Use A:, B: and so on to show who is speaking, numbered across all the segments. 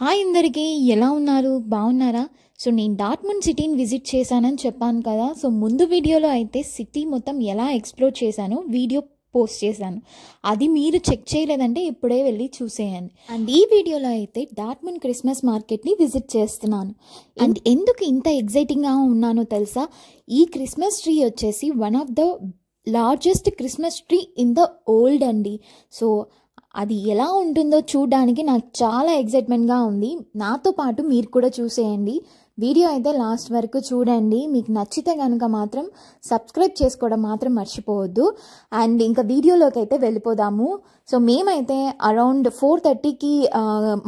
A: Hi అందరికీ ఎలా ఉన్నారు బాగున్నారా? సో నేను డార్ట్మండ్ సిటీని విజిట్ చేశానని చెప్పాను కదా. సో ముందు వీడియోలో అయితే సిటీ మొత్తం ఎలా ఎక్స్ప్లోర్ చేశానో వీడియో పోస్ట్ చేశాను. అది మీరు చెక్ చేయలేదంటే ఇప్పుడే వెళ్ళి చూసేయండి. అండ్ ఈ వీడియోలో అయితే డార్ట్మండ్ క్రిస్మస్ మార్కెట్ని విజిట్ చేస్తున్నాను. అండ్ ఎందుకు ఇంత ఎగ్జైటింగ్గా ఉన్నానో తెలుసా? ఈ క్రిస్మస్ ట్రీ వచ్చేసి one of the largest Christmas tree in the old అండి. సో అది ఎలా ఉంటుందో చూడడానికి నాకు చాలా ఎగ్జైట్మెంట్గా ఉంది. నాతో పాటు మీరు కూడా చూసేయండి. వీడియో అయితే లాస్ట్ వరకు చూడండి. మీకు నచ్చితే కనుక మాత్రం సబ్స్క్రైబ్ చేసుకోవడం మాత్రం మర్చిపోవద్దు. అండ్ ఇంకా వీడియోలోకి అయితే వెళ్ళిపోదాము. సో మేమైతే అరౌండ్ 4:30కి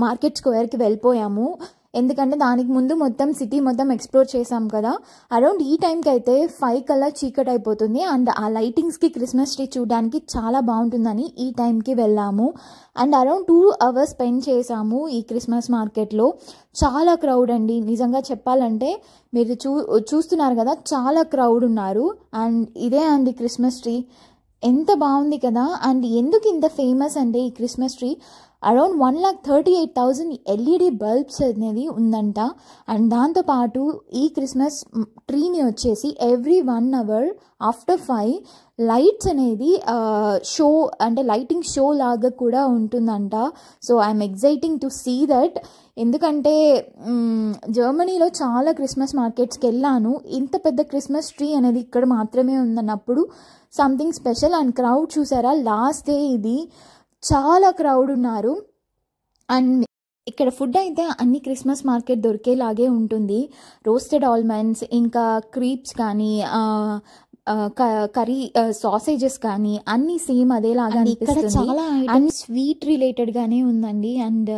A: మార్కెట్ స్క్వేర్కి వెళ్ళిపోయాము. ఎందుకంటే దానికి ముందు మొత్తం సిటీ మొత్తం ఎక్స్ప్లోర్ చేసాం కదా. అరౌండ్ ఈ టైంకి అయితే 5 కల్లా చీకటి అయిపోతుంది. అండ్ ఆ లైటింగ్స్కి క్రిస్మస్ ట్రీ చూడడానికి చాలా బాగుంటుందని ఈ టైంకి వెళ్ళాము. అండ్ అరౌండ్ 2 అవర్స్ స్పెండ్ చేసాము ఈ క్రిస్మస్ మార్కెట్లో. చాలా క్రౌడ్ అండి. నిజంగా చెప్పాలంటే మీరు చూస్తున్నారు కదా, చాలా క్రౌడ్ ఉన్నారు. అండ్ ఇదే అండి క్రిస్మస్ ట్రీ. ఎంత బాగుంది కదా. అండ్ ఎందుకు ఇంత ఫేమస్ అంటే ఈ Christmas tree around 1,38,000 LED bulbs అనేది ఉందంట. అండ్ దాంతోపాటు ఈ క్రిస్మస్ ట్రీని వచ్చేసి ఎవ్రీ 1 అవర్ ఆఫ్టర్ 5 లైట్స్ అనేది షో అంటే లైటింగ్ షో లాగా కూడా ఉంటుందంట. So I'm exciting to see that. ఎందుకంటే జర్మనీలో చాలా క్రిస్మస్ మార్కెట్స్కి వెళ్ళాను. ఇంత పెద్ద క్రిస్మస్ ట్రీ అనేది ఇక్కడ మాత్రమే ఉందన్నప్పుడు సంథింగ్ స్పెషల్. అండ్ క్రౌడ్ చూసారా, లాస్ట్ డే ఇది చాలా క్రౌడ్ ఉన్నారు. అండ్ ఇక్కడ ఫుడ్ అయితే అన్ని క్రిస్మస్ మార్కెట్ దొరికేలాగే ఉంటుంది. రోస్టెడ్ ఆల్మండ్స్, ఇంకా క్రీప్స్ కానీ, కర్రీ సాసేజెస్ కానీ అన్నీ సేమ్ అదేలాగా అనిపిస్తుంది. చాలా అండ్ స్వీట్ రిలేటెడ్గానే ఉందండి. అండ్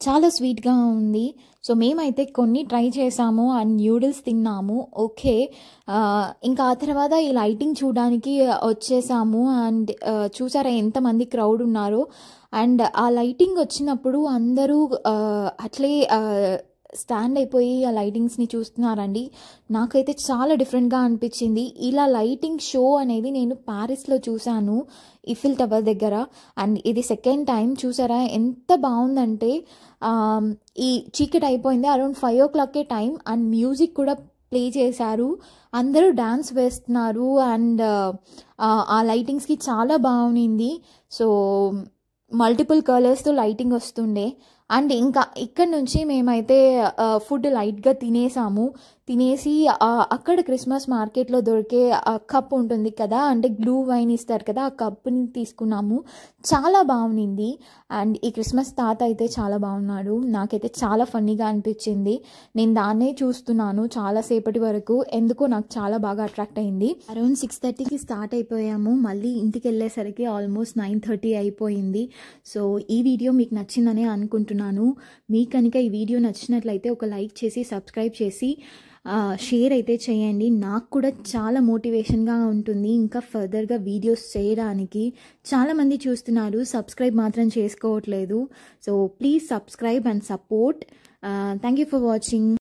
A: చాలా స్వీట్గా ఉంది. సో మేమైతే కొన్ని ట్రై చేసాము అండ్ న్యూడిల్స్ తిన్నాము. ఓకే, ఇంకా ఆ తర్వాత ఈ లైటింగ్ చూడడానికి వచ్చేసాము. అండ్ చూసారా ఎంతమంది క్రౌడ్ ఉన్నారో. అండ్ ఆ లైటింగ్ వచ్చినప్పుడు అందరూ అట్లే స్టాండ్ అయిపోయి ఆ లైటింగ్స్ని చూస్తున్నారండి. నాకైతే చాలా డిఫరెంట్గా అనిపించింది. ఇలా లైటింగ్ షో అనేది నేను ప్యారిస్లో చూశాను, ఈఫిల్ టవర్ దగ్గర. అండ్ ఇది సెకండ్ టైం. చూసారా ఎంత బాగుందంటే ఈ చీకటి అయిపోయింది. Around 5 o'clock time. And music కూడా ప్లే చేశారు. అందరూ డ్యాన్స్ వేస్తున్నారు. అండ్ ఆ లైటింగ్స్కి చాలా బాగుంది. సో మల్టిపుల్ కలర్స్తో లైటింగ్ వస్తుండే. అండ్ ఇంకా ఇక్కడ నుంచి మేమైతే ఫుడ్ లైట్గా తినేసి అక్కడ క్రిస్మస్ మార్కెట్లో దొరికే కప్ ఉంటుంది కదా, అంటే గ్లూ వైన్ ఇస్తారు కదా, ఆ కప్ని తీసుకున్నాము. చాలా బాగుంది. అండ్ ఈ క్రిస్మస్ తాత అయితే చాలా బాగున్నాడు. నాకైతే చాలా ఫన్నీగా అనిపించింది. నేను దాన్నే చూస్తున్నాను చాలాసేపటి వరకు. ఎందుకో నాకు చాలా బాగా అట్రాక్ట్ అయింది. అరౌండ్ 6:30కి స్టార్ట్ అయిపోయాము. మళ్ళీ ఇంటికి వెళ్ళేసరికి ఆల్మోస్ట్ 9:30 అయిపోయింది. సో ఈ వీడియో మీకు నచ్చిందని అనుకుంటున్నాను. మీకు కనుక ఈ వీడియో నచ్చినట్లయితే ఒక లైక్ చేసి సబ్స్క్రైబ్ చేసి షేర్ అయితే చేయండి. నాకు కూడా చాలా మోటివేషన్గా ఉంటుంది ఇంకా ఫర్దర్గా వీడియోస్ చేయడానికి. చాలామంది చూస్తున్నారు, సబ్స్క్రైబ్ మాత్రం చేసుకోవట్లేదు. So please subscribe and support. Thank you for watching.